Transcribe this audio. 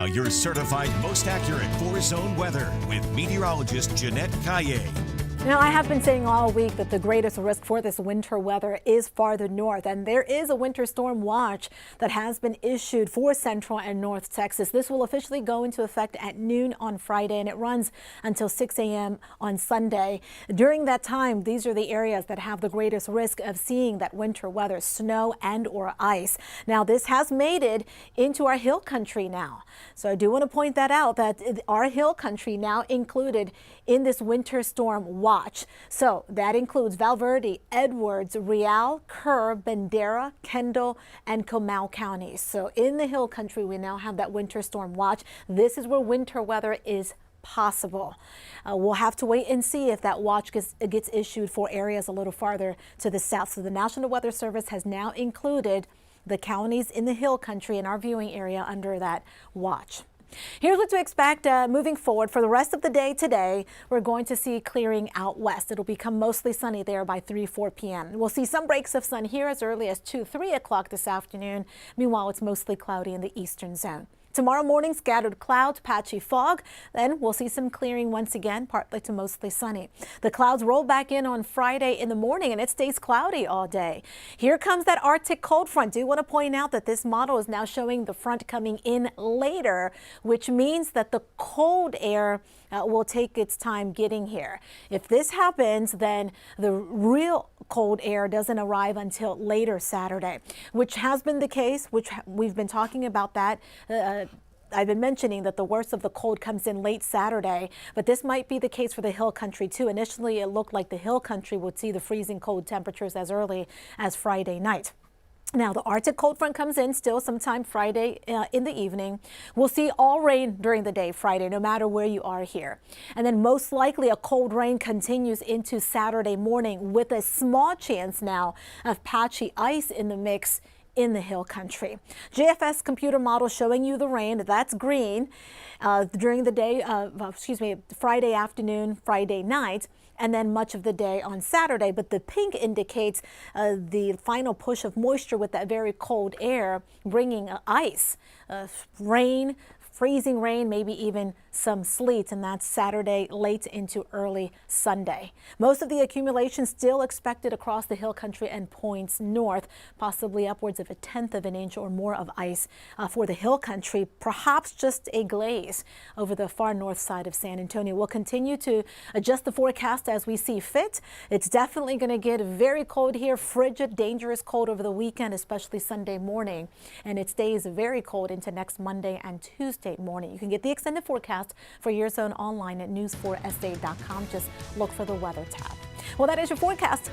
Your certified most accurate four-zone weather with meteorologist Jeanette Calle. Now, I have been saying all week that the greatest risk for this winter weather is farther north, and there is a winter storm watch that has been issued for central and north Texas. This will officially go into effect at noon on Friday, and it runs until 6 a.m. on Sunday. During that time, these are the areas that have the greatest risk of seeing that winter weather, snow and or ice. Now, this has made it into our hill country now. So I do want to point that out, that our hill country now included in this winter storm watch. So that includes Val Verde, Edwards, Real, Kerr, Bandera, Kendall, and Comal counties. So in the hill country, we now have that winter storm watch. This is where winter weather is possible. We'll have to wait and see if that watch gets issued for areas a little farther to the south. So the National Weather Service has now included the counties in the hill country in our viewing area under that watch. Here's what to expect moving forward. For the rest of the day today, we're going to see clearing out west. It'll become mostly sunny there by 3-4 p.m. We'll see some breaks of sun here as early as 2-3 o'clock this afternoon. Meanwhile, it's mostly cloudy in the eastern zone. Tomorrow morning, scattered clouds, patchy fog. Then we'll see some clearing once again, partly to mostly sunny. The clouds roll back in on Friday in the morning, and it stays cloudy all day. Here comes that Arctic cold front. Do want to point out that this model is now showing the front coming in later, which means that the cold air will take its time getting here. If this happens, then the real cold air doesn't arrive until later Saturday, which has been the case, which we've been talking about that. I've been mentioning that the worst of the cold comes in late Saturday, but this might be the case for the hill country too. Initially, it looked like the hill country would see the freezing cold temperatures as early as Friday night. Now, the Arctic cold front comes in still sometime Friday in the evening. We'll see all rain during the day Friday, no matter where you are here. And then most likely a cold rain continues into Saturday morning with a small chance now of patchy ice in the mix in the hill country. JFS computer model showing you the rain. That's green during the day, Friday afternoon, Friday night, and then much of the day on Saturday. But the pink indicates the final push of moisture with that very cold air bringing ice, rain, freezing rain, maybe even some sleet, and that's Saturday late into early Sunday. Most of the accumulations still expected across the hill country and points north, possibly upwards of 1/10 of an inch or more of ice for the hill country, perhaps just a glaze over the far north side of San Antonio. We'll continue to adjust the forecast as we see fit. It's definitely going to get very cold here, frigid, dangerous cold over the weekend, especially Sunday morning, and it stays very cold into next Monday and Tuesday morning. You can get the extended forecast for your zone online at news4sa.com. Just look for the weather tab. Well, that is your forecast.